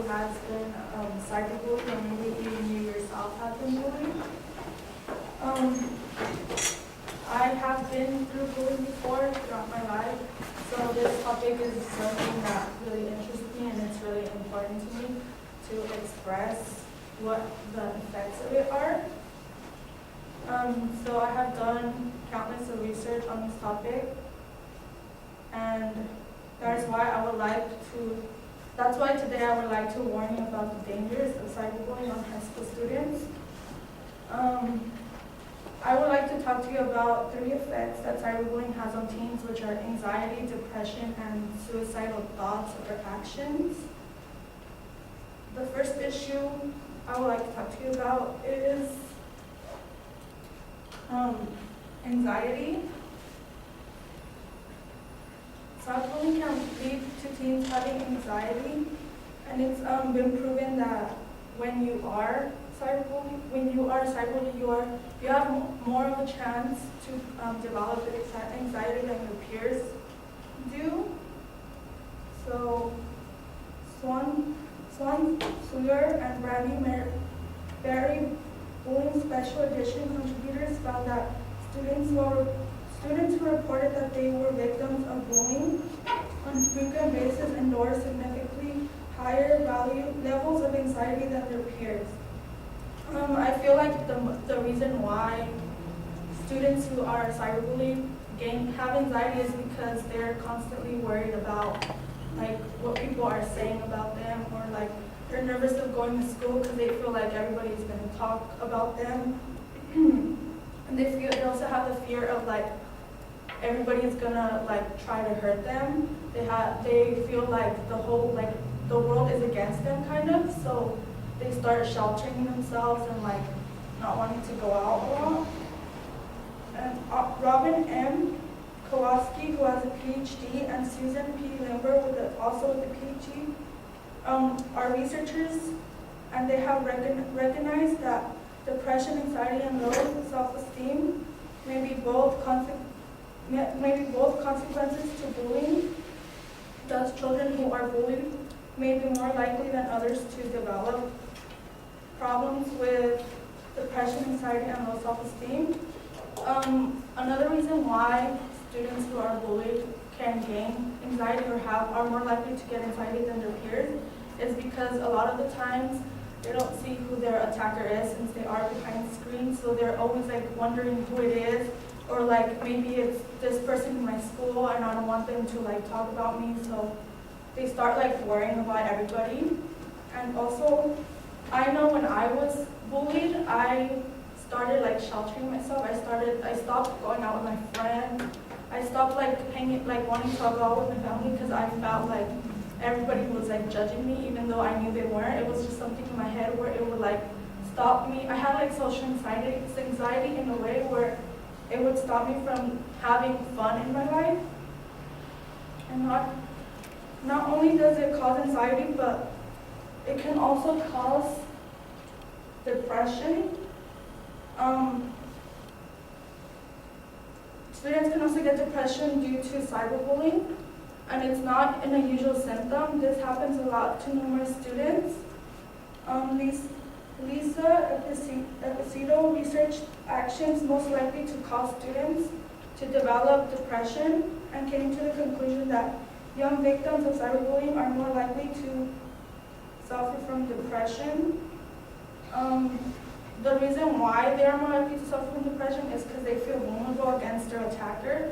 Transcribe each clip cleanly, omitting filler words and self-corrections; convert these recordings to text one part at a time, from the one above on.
who has been cyberbullied, or maybe even you yourself have been bullied. I have been through bullying before throughout my life, so this topic is something that really interests me, and it's really important to me to express what the effects of it are. So I have done countless of research on this topic, and that's why today I would like to warn you about the dangers of cyberbullying on high school students. I would like to talk to you about 3 effects that cyberbullying has on teens, which are anxiety, depression, and suicidal thoughts or actions. The first issue I would like to talk to you about is anxiety. Cyberbullying can lead to teens having anxiety, and it's been proven that when you are cyberbullied, you have more of a chance to develop anxiety than your peers do. So Swan Suyer and Brandy Berry, bullying special edition contributors, found that students who reported that they were victims of bullying on a frequent basis endured significantly higher levels of anxiety than their peers. I feel like the reason why students who are cyberbullied have anxiety is because they're constantly worried about what people are saying about them, or they're nervous of going to school because they feel like everybody's going to talk about them. And they also have the fear of everybody's gonna try to hurt them. They feel like the world is against them kind of, so they start sheltering themselves and not wanting to go out a lot. And Robin M. Kowalski, who has a PhD, and Susan P. Lambert, also with a PhD, are researchers, and they have recognized that depression, anxiety, and low self-esteem may be both consequences to bullying. Thus, children who are bullied may be more likely than others to develop problems with depression, anxiety, and low self-esteem. Another reason why students who are bullied can gain anxiety or are more likely to get anxiety than their peers is because a lot of the times they don't see who their attacker is, since they are behind screens, so they're always wondering who it is, or maybe it's this person in my school and I don't want them to talk about me, so they start worrying about everybody. And also, I know when I was bullied, I started sheltering myself. I stopped going out with my friends. I stopped wanting to go out with my family because I felt like everybody was judging me, even though I knew they weren't. It was just something in my head where it would stop me. I had social anxiety in a way where it would stop me from having fun in my life. And not only does it cause anxiety, but it can also cause depression. Students can also get depression due to cyberbullying, and it's not an unusual symptom. This happens a lot to numerous students. Lisa Epicito researched actions most likely to cause students to develop depression, and came to the conclusion that young victims of cyberbullying are more likely to suffer from depression. The reason why they are more likely to suffer from depression is because they feel vulnerable against their attacker.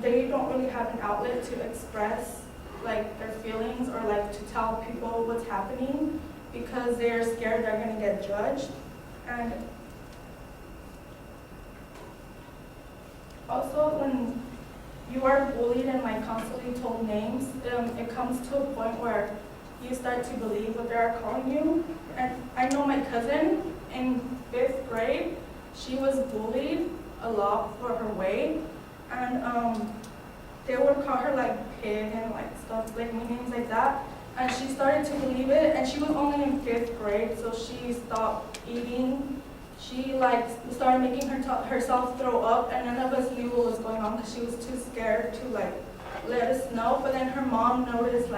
They don't really have an outlet to express their feelings, or to tell people what's happening, because they're scared they're going to get judged. And also, when you are bullied and constantly told names, it comes to a point where you start to believe what they are calling you. And I know my cousin in 5th grade, she was bullied a lot for her weight, and they would call her pig and stuff, names like that. And she started to believe it, and she was only in 5th grade, so she stopped eating. She started making herself throw up, and none of us knew what was going on because she was too scared to let us know. But then her mom noticed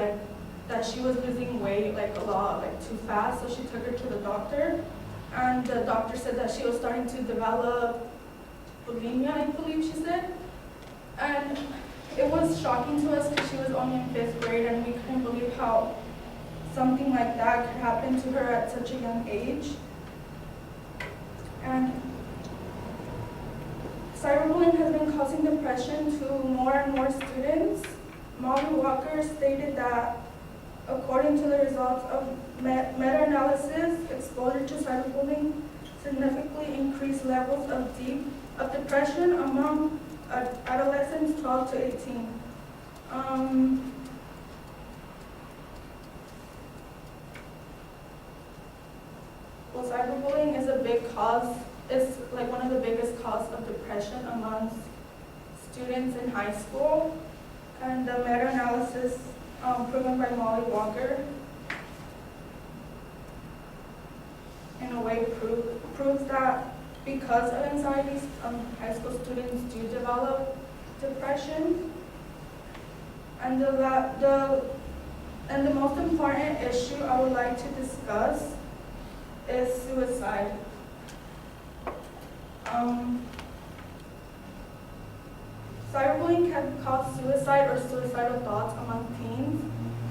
that she was losing weight like a lot, like too fast, so she took her to the doctor. And the doctor said that she was starting to develop bulimia, I believe she said. And it was shocking to us because she was only in 5th grade and we couldn't believe how something like that could happen to her at such a young age. And cyberbullying has been causing depression to more and more students. Molly Walker stated that according to the results of meta-analysis, exposure to cyberbullying significantly increased levels of depression among adolescents 12 to 18. Well, cyberbullying is a big cause. It's like one of the biggest causes of depression amongst students in high school. And the meta-analysis proven by Molly Walker in a way proves that because of anxiety, high school students do develop depression. And the most important issue I would like to discuss is suicide. Cyberbullying can cause suicide or suicidal thoughts among teens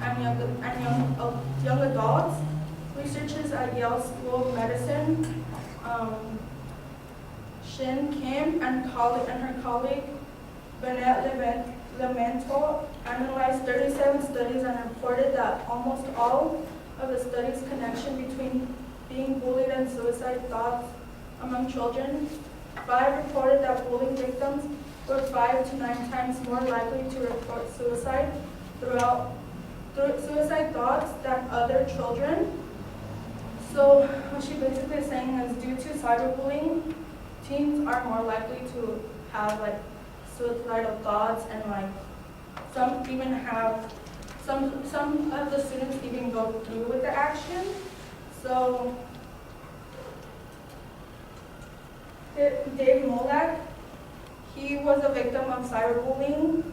and young adults. Researchers at Yale School of Medicine, Shin Kim and her colleague Bennett Lamento analyzed 37 studies and reported that almost all of the studies' connection between being bullied and suicide thoughts among children. 5 reported that bullying victims were 5 to 9 times more likely to report suicide suicide thoughts than other children. So what she basically is saying is due to cyberbullying, teens are more likely to have like suicidal thoughts, and like some even have some of the students even go through with the action. So Dave Molak, he was a victim of cyberbullying.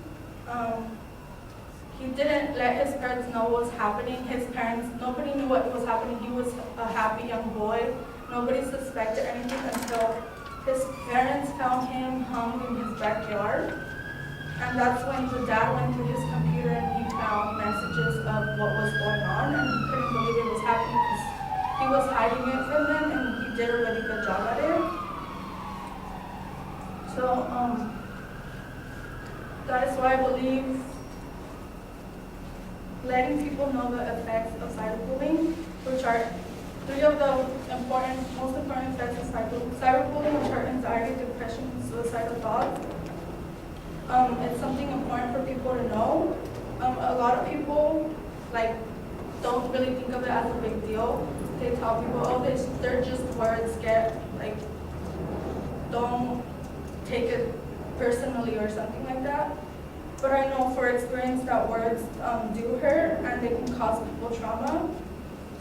He didn't let his parents know what was happening. Nobody knew what was happening. He was a happy young boy. Nobody suspected anything until his parents found him hung in his backyard. And that's when the dad went through his computer and he found messages of what was going on, and he couldn't believe it was happening because he was hiding it from them, and he did a really good job at it. So that is why I believe letting people know the effects of cyberbullying, which are 3 of the most important effects of cyberbullying, which are anxiety, depression, and suicidal thoughts. It's something important for people to know. A lot of people don't really think of it as a big deal. They tell people, oh, they're just words. Don't take it personally or something like that. But I know for experience that words do hurt and they can cause people trauma.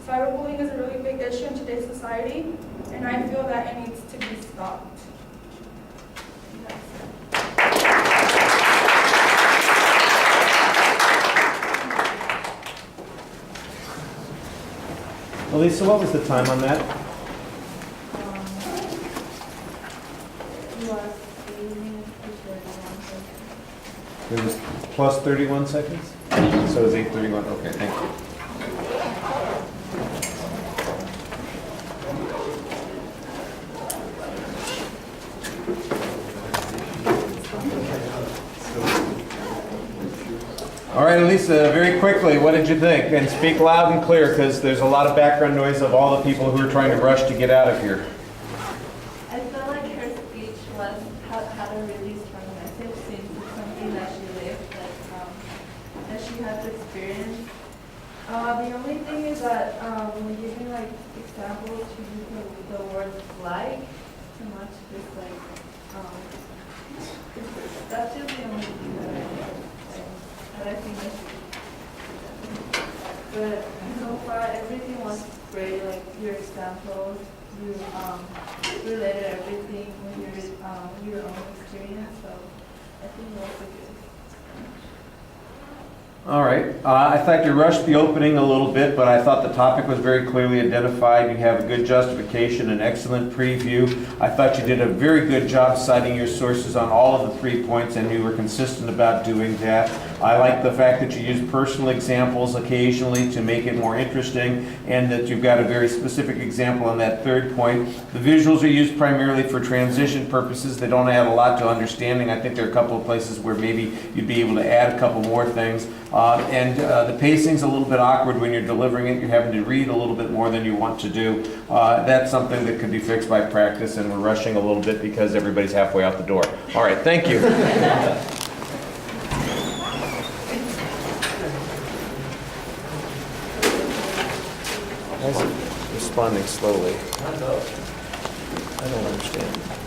Cyberbullying is a really big issue in today's society, and I feel that it needs to be stopped. Elisa, what was the time on that? It was plus 31 seconds? So it was 8:31. Okay, thank you. All right, Elisa, very quickly, what did you think? And speak loud and clear, because there's a lot of background noise of all the people who are trying to rush to get out of here. I felt like her speech had a really strong message, since it's something that she lived, that she had to experience. The only thing is that when giving examples, she used the word like too much. Just that's just the only thing that I think that she. But so far, everything was great. Like your examples, you related everything with your own experience. So I think it was a good. All right. I thought you rushed the opening a little bit, but I thought the topic was very clearly identified. You have a good justification, an excellent preview. I thought you did a very good job citing your sources on all of the 3 points, and you were consistent about doing that. I like the fact that you use personal examples occasionally to make it more interesting, and that you've got a very specific example on that 3rd point. The visuals are used primarily for transition purposes. They don't add a lot to understanding. I think there are a couple of places where maybe you'd be able to add a couple more things. The pacing's a little bit awkward when you're delivering it. You're having to read a little bit more than you want to do. That's something that could be fixed by practice, and we're rushing a little bit because everybody's halfway out the door. All right, thank you. Responding slowly. I don't understand.